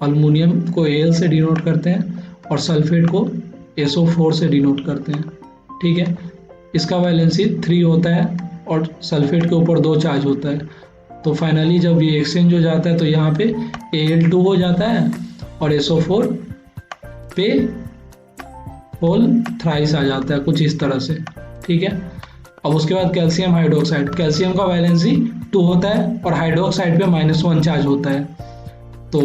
एल्युमिनियम को Al से डिनोट करते हैं और सल्फेट को SO4 से डिनोट करते हैं। ठीक है, इसका वैलेंसी 3 होता है और सल्फेट के ऊपर 2 चार्ज होता है, तो फाइनली जब ये एक्सचेंज हो जाता है तो यहाँ पे Al2 हो जाता है और SO4 पे होल थ्राइस आ जाता है, कुछ इस तरह से। ठीक है, अब उसके बाद कैल्शियम हाइड्रोक्साइड, कैल्शियम का वैलेंसी 2 होता है और हाइड्रोक्साइड पे -1 चार्ज होता है, तो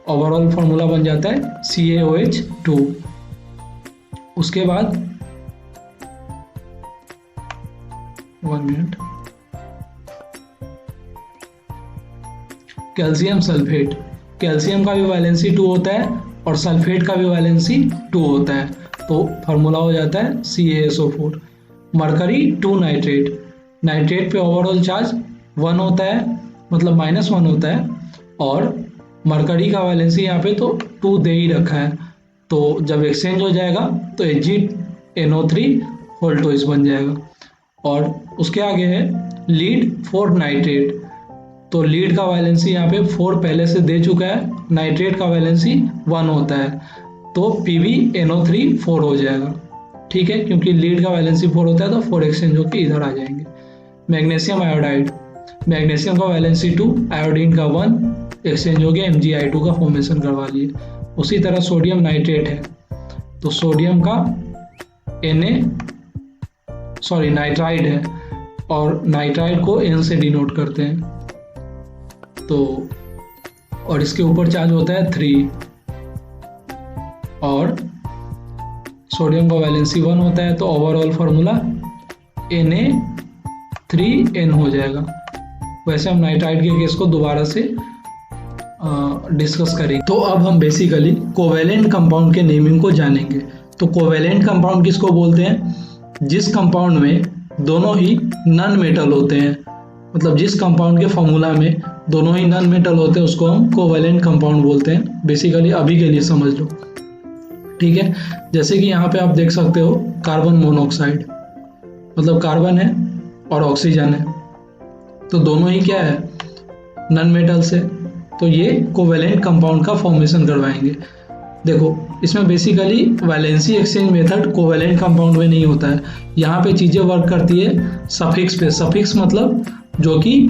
ओवरऑल फार्मूला बन जाता है CaOH2। उसके बाद 1 मिनट, कैल्शियम सल्फेट, कैल्शियम का भी वैलेंसी 2 होता है और सल्फेट का भी वैलेंसी 2 होता है, तो फार्मूला हो जाता है CaSO4। मरकरी 2 नाइट्रेट, नाइट्रेट पे ओवरऑल चार्ज 1 होता है, मतलब -1 होता है, और मरकरी का वैलेंसी यहाँ पे तो 2 दे ही रखा है, तो जब एक्सचेंज हो जाएगा तो HgNO3 होल्टोइस बन जाएगा। और उसके आगे है लीड 4 नाइट्रेट, तो लीड का वैलेंसी यहाँ पे 4 पहले से दे चुका है, नाइट्रेट का वैलेंसी 1 होता है, तो PbNO3 4 हो जाएगा, ठीक है, क्योंकि लीड का वैलेंसी 4 होता है तो 4 एक्सचेंज होकर इधर आ जाएंगे। मैग्नीशियम आयोडाइड, मैग्नीशियम का वैलेंसी 2, आयोडीन का 1, एक्सचेंज हो गया, MgI2 का फॉर्मेशन करवा लिए। उसी तरह सोडियम नाइट्रेट है, तो सोडियम का नाइट्राइड है, और नाइट्राइड को N से डिनोट करते हैं, तो और इसके ऊपर चार्ज होता है 3, और सोडियम का वैलेंसी 1 होता है, तो ओवरऑल फार्मूला Na3N हो जाएगा। वैसे हम नाइट्राइड के केस को दोबारा से डिस्कस करेंगे। तो अब हम बेसिकली कोवेलेंट कंपाउंड के नेमिंग को जानेंगे। तो कोवेलेंट कंपाउंड किसको बोलते हैं? जिस कंपाउंड में दोनों ही नॉन मेटल होते हैं, मतलब जिस कंपाउंड के फॉर्मूला में दोनों ही नॉन मेटल होते हैं उसको हम कोवेलेंट कंपाउंड बोलते हैं। बेसिकली अभी के लिए समझ लो, ठीक है। जैसे कि यहाँ पे आप देख सकते हो कार्बन मोनोऑक्साइड, मतलब कार्बन है और ऑक्सीजन है, तो दोनों ही क्या है, नॉन मेटल्स है, तो ये कोवेलेंट कंपाउंड का फॉर्मेशन करवाएंगे। देखो इसमें basically valency exchange method covalent compound में नहीं होता है, यहाँ पे चीज़ें वर्क करती है सफिक्स पे। सफिक्स मतलब जो कि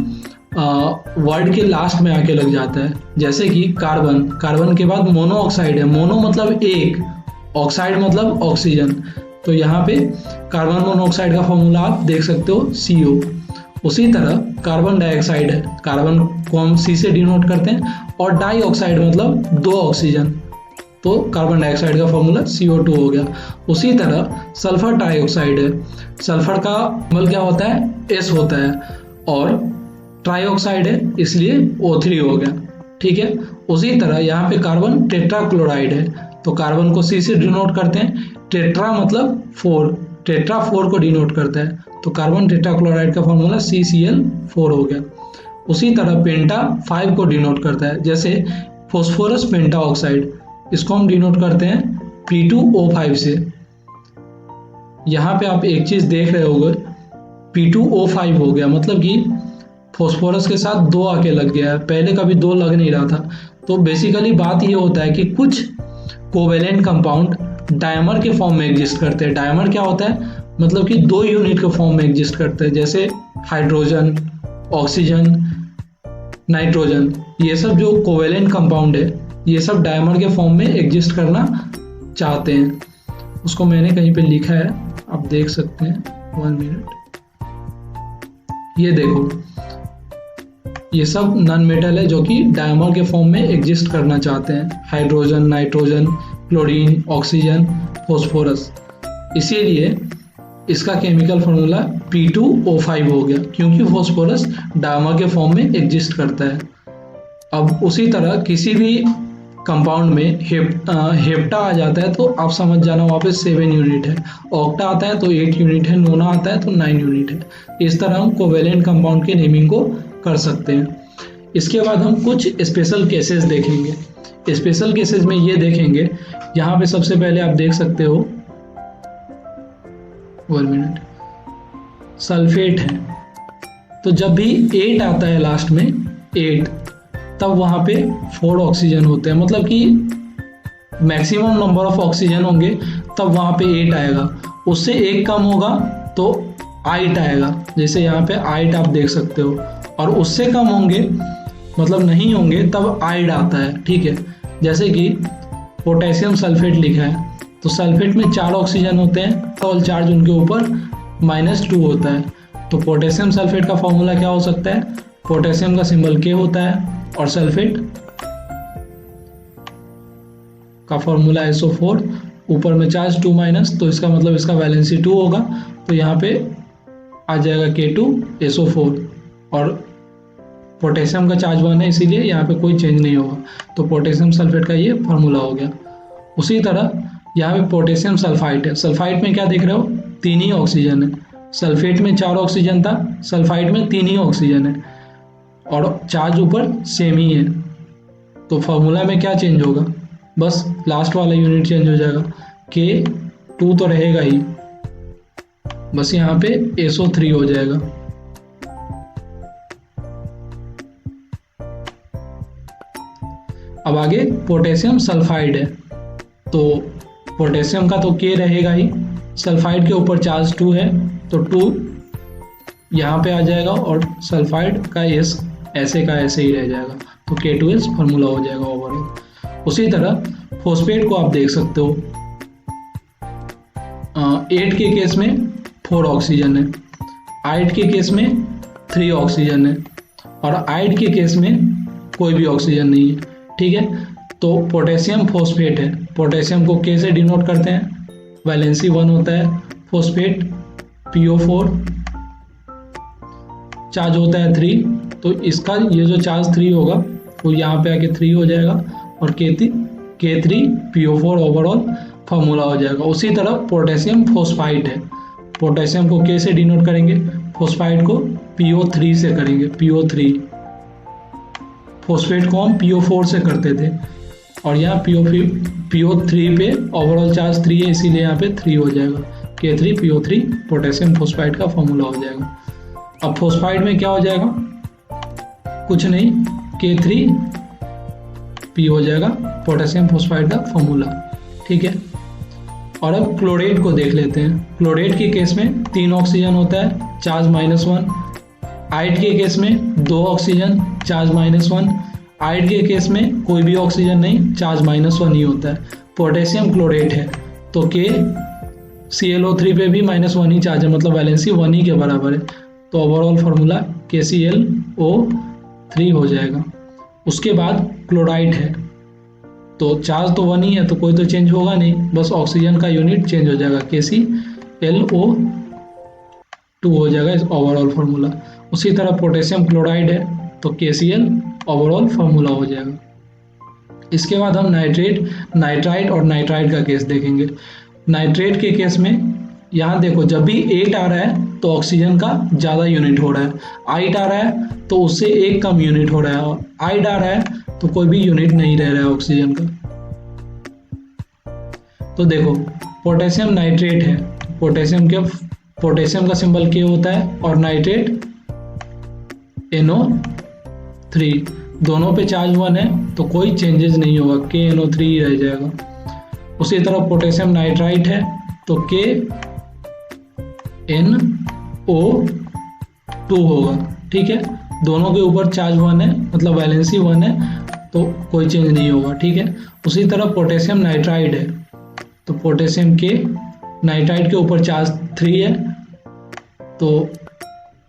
वर्ड के लास्ट में आके लग जाता है। जैसे कि कार्बन, कार्बन के बाद मोनोऑक्साइड है, मोनो मतलब एक, ऑक्साइड मतलब ऑक्सीजन, तो यहाँ पे कार्बन मोनोऑक्साइड का फॉर्मूला आप देख सकते हो CO। उसी तरह कार्बन डाइऑक्साइड है, कार्बन को हम C से डिनोट करते हैं, और डाइऑक्साइड मतलब 2 ऑक्सीजन, तो कार्बन डाइऑक्साइड का फॉर्मूला CO2 हो गया। उसी तरह सल्फर डाइऑक्साइड है, सल्फर का सिंबल क्या होता है, S होता है, और ट्राइऑक्साइड है इसलिए O3 हो गया, ठीक है। उसी तरह यहाँ पे कार्बन टेट्राक्लोराइड है, तो कार्बन को C से डिनोट करते हैं, टेट्रा मतलब 4, टेट्रा 4 को डिनोट करता है, तो कार्बन टेट्राक्लोराइड का फॉर्मूला CCl4 हो गया। उसी तरह पेंटा 5 को डिनोट करता है, जैसे फॉस्फोरस पेंटा ऑक्साइड, इसको हम डिनोट करते हैं P2O5 से। यहाँ पे आप एक चीज़ देख रहे होगे, P2O5 हो गया, मतलब कि फॉस्फोरस के साथ 2 आके लग गया है, पहले कभी 2 लग नहीं रहा था। तो बेसिकली बात ये होता है कि कुछ कोवेलेंट कंपाउंड डायमर के फॉर्म में एग्जिस्ट करते हैं। डायमर क्या होता है, मतलब कि 2 यूनिट के फॉर्म में एग्जिस्ट करते हैं, जैसे हाइड्रोजन, ऑक्सीजन, नाइट्रोजन, ये सब जो कोवेलेंट कंपाउंड है ये सब डायमर के फॉर्म में एग्जिस्ट करना चाहते हैं। उसको मैंने कहीं पे लिखा है, आप देख सकते हैं, 1 मिनट, ये देखो, ये सब नॉन मेटल है जो कि डायमर के फॉर्म में एग्जिस्ट करना चाहते हैं, hydrogen, nitrogen, chlorine, oxygen, phosphorus. इसीलिए इसका केमिकल फार्मूला P2O5 हो गया, क्योंकि फॉस्फोरस डायमर के फॉर्म में एग्जिस्ट करता है। अब उसी तरह किसी भी कंपाउंड में हेप्टा आ जाता है तो आप समझ जाना वहाँ पे 7 यूनिट है, ऑक्टा आता है तो 8 यूनिट है, नोना आता है तो 9 यूनिट है। इस तरह हम कोवेलेंट कंपाउंड के नेमिंग को कर सकते हैं। इसके बाद हम कुछ स्पेशल केसेस देखेंगे। स्पेशल केसेस में ये देखेंगे, यहाँ पे सबसे पहले आप देख सकते हो, 1 मिनट, सल्फेट है, तो जब भी 8 आता है लास्ट में, 8, तब वहाँ पे 4 ऑक्सीजन होते हैं, मतलब कि मैक्सिमम नंबर ऑफ ऑक्सीजन होंगे तब वहाँ पे 8 आएगा, उससे 1 कम होगा तो 8 आएगा, जैसे यहाँ पे 8 आप देख सकते हो, और उससे कम होंगे मतलब नहीं होंगे तब आइड आता है, ठीक है। जैसे कि पोटेशियम सल्फेट लिखा है, तो सल्फेट में 4 ऑक्सीजन होते हैं, टोटल चार्ज उनके ऊपर -2 होता है। तो पोटेशियम सल्फेट का फॉर्मूला क्या हो सकता है? पोटेशियम का सिंबल K होता है और सल्फेट का फॉर्मूला SO4, ऊपर में चार्ज 2-, तो इसका मतलब इसका वैलेंसी 2 होगा, तो यहाँ पे आ जाएगा K2SO4 और पोटेशियम का चार्ज 1 है, इसीलिए यहाँ पे कोई चेंज नहीं होगा। तो पोटेशियम सल्फेट का ये फॉर्मूला हो गया। उसी तरह यहाँ पे पोटेशियम सल्फाइड है। सल्फाइड में क्या देख रहे हो? 3 ही ऑक्सीजन है। सल्फेट में 4 ऑक्सीजन था, सल्फाइड में 3 ही ऑक्सीजन है और चार्ज ऊपर सेम ही है। तो फॉर्मूला में क्या चेंज होगा? बस लास्ट वाला यूनिट चेंज हो जाएगा। K2 तो रहेगा ही, बस यहाँ पे SO3 हो जाएगा। अब आगे पोटेशियम सल्फाइड है, तो पोटेशियम का तो K रहेगा ही, सल्फाइड के ऊपर चार्ज 2 है, तो 2 यहाँ पे आ जाएगा और सल्फाइड का S ऐसे का ऐसे ही रह जाएगा, तो K2S फॉर्मूला हो जाएगा ओवरऑल। उसी तरह फॉस्फेट को आप देख सकते हो, 8 के केस में 4 ऑक्सीजन है, आइड के केस में 3 ऑक्सीजन है और आइड के केस में कोई भी ऑक्सीजन नहीं है। ठीक है, तो पोटेशियम फॉस्फेट है। पोटेशियम को K से डिनोट करते हैं, वैलेंसी 1 होता है। फॉस्फेट PO4 चार्ज होता है 3, तो इसका ये जो चार्ज 3 होगा वो यहाँ पे आके 3 हो जाएगा और K3PO4 ओवरऑल फार्मूला हो जाएगा। उसी तरह पोटेशियम फॉस्फाइड है। पोटेशियम को K से डिनोट करेंगे, फॉस्फाइड को PO3 से करेंगे, PO3। फॉस्फेट को हम PO4 से करते थे और यहाँ PO3 पे ओवरऑल चार्ज 3 है, इसीलिए यहाँ पे 3 हो जाएगा। K3PO3 पोटेशियम फॉस्फाइड का फॉर्मूला हो जाएगा। अब फॉस्फाइड में क्या हो जाएगा? कुछ नहीं, K3P हो जाएगा पोटेशियम फॉस्फाइड का फॉर्मूला। ठीक है, और अब क्लोरेट को देख लेते हैं। क्लोरेट के केस में 3 ऑक्सीजन होता है, चार्ज -1। आइड के केस में 2 ऑक्सीजन, चार्ज -1। आइड के केस में कोई भी ऑक्सीजन नहीं, चार्ज -1 ही होता है। पोटेशियम क्लोरेट है तो KClO3 पे भी -1 ही चार्ज है, मतलब वैलेंसी 1 ही के बराबर है, तो ओवरऑल फार्मूला KClO3 हो जाएगा। उसके बाद क्लोराइड है, तो चार्ज तो 1 ही है, तो कोई तो चेंज होगा नहीं, बस ऑक्सीजन का यूनिट चेंज हो जाएगा, KClO2 हो जाएगा इस ओवरऑल फार्मूला। उसी तरह पोटेशियम क्लोराइड है तो KCl ओवरऑल फार्मूला हो जाएगा। इसके बाद हम नाइट्राइड और नाइट्राइड का केस देखेंगे। नाइट्रेट के केस में यहाँ देखो, जब भी 8 आ रहा है तो ऑक्सीजन का ज़्यादा यूनिट हो रहा है, 8 आ रहा है तो उससे 1 कम यूनिट हो रहा है, और 8 आ रहा है तो कोई भी यूनिट नहीं रह रहा है ऑक्सीजन का। तो देखो पोटेशियम नाइट्रेट है, पोटेशियम का सिंबल K होता है और नाइट्रेट NO3, दोनों पे चार्ज 1 है तो कोई चेंजेस नहीं होगा, KNO3 ही रह जाएगा। उसी तरह पोटेशियम नाइट्राइट है तो KNO2 होगा। ठीक है, दोनों के ऊपर चार्ज 1 है, मतलब वैलेंसी 1 है, तो कोई चेंज नहीं होगा। ठीक है, उसी तरह पोटेशियम नाइट्राइड है तो पोटेशियम के नाइट्राइड के ऊपर चार्ज 3 है, तो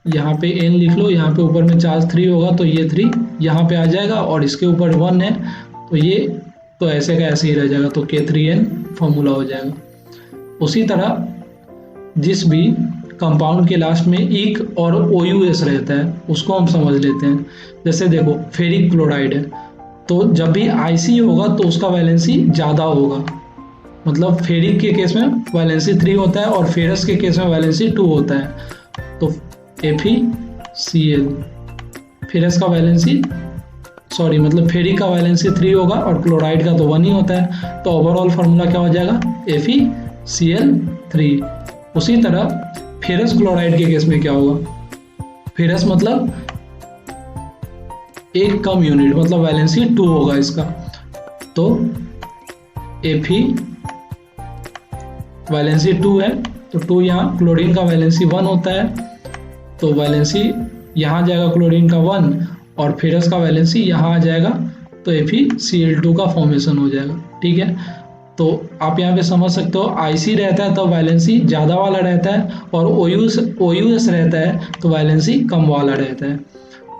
यहाँ पे N लिख लो, यहाँ पे ऊपर में चार्ज 3 होगा तो ये 3 यहाँ पे आ जाएगा, और इसके ऊपर 1 है तो ये तो ऐसे का ऐसे ही रह जाएगा, तो K3N फॉर्मूला हो जाएगा। उसी तरह जिस भी कंपाउंड के लास्ट में इक और OUS रहता है उसको हम समझ लेते हैं। जैसे देखो फेरिक क्लोराइड है, तो जब भी IC होगा तो उसका वैलेंसी ज़्यादा होगा, मतलब फेरिक के केस में वैलेंसी 3 होता है और फेरस के केस में वैलेंसी 2 होता है, तो FeCl। फेरस का वैलेंसी मतलब फेरिक का वैलेंसी 3 होगा और क्लोराइड का तो 1 ही होता है, तो ओवरऑल फार्मूला क्या हो जाएगा? FeCl3। उसी तरह फेरस क्लोराइड के केस में क्या होगा? फेरस मतलब 1 कम यूनिट, मतलब वैलेंसी 2 होगा इसका, तो Fe वैलेंसी 2 है तो 2 यहाँ, क्लोरीन का वैलेंसी 1 होता है तो वैलेंसी यहाँ जाएगा क्लोरीन का 1 और फेरस का वैलेंसी यहाँ आ जाएगा, तो FeCl2 का फॉर्मेशन हो जाएगा। ठीक है, तो आप यहाँ पे समझ सकते हो आईसी रहता है तो वैलेंसी ज़्यादा वाला रहता है, और ओयूएस रहता है तो वैलेंसी कम वाला रहता है।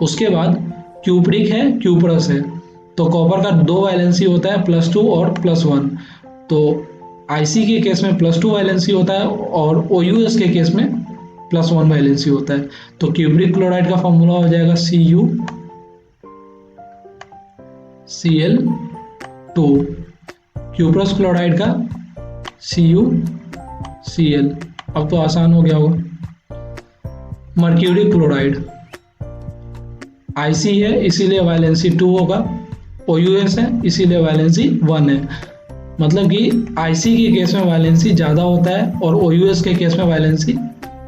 उसके बाद क्यूप्रिक है, क्यूप्रस है। तो कॉपर का दो वैलेंसी होता है, +2 और +1। तो आईसी के केस में +2 वैलेंसी होता है और ओयूएस के केस में +1 वैलेंसी होता है। तो क्यूप्रिक क्लोराइड का फॉर्मूला हो जाएगा CuCl2। क्यूप्रस क्लोराइड का CuCl। अब तो आसान हो गया होगा। मर्क्यूरी क्लोराइड आईसी है इसीलिए वैलेंसी 2 होगा, ओयूएस है इसीलिए वैलेंसी 1 है। मतलब कि आईसी के केस में वैलेंसी ज़्यादा होता है और ओयूएस के केस में वैलेंसी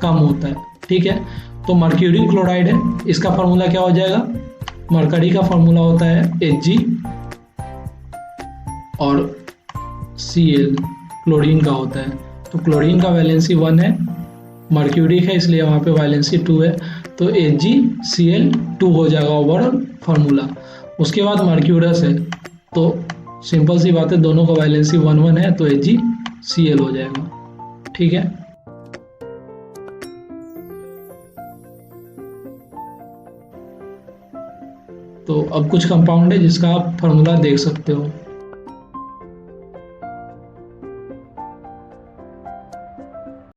कम होता है। ठीक है, तो मर्क्यूरी क्लोराइड है, इसका फार्मूला क्या हो जाएगा? मरकरी का फार्मूला होता है Hg, और Cl क्लोरीन का होता है। तो क्लोरीन का वैलेंसी 1 है, मर्क्यूरी है इसलिए वहाँ पे वैलेंसी 2 है। तो HgCl2 हो जाएगा ओवरऑल फार्मूला। उसके बाद मर्क्यूरस है, तो सिंपल सी बात है, दोनों का वैलेंसी 1-1 है, तो HgCl हो जाएगा। ठीक है, तो अब कुछ कंपाउंड है जिसका आप फार्मूला देख सकते हो।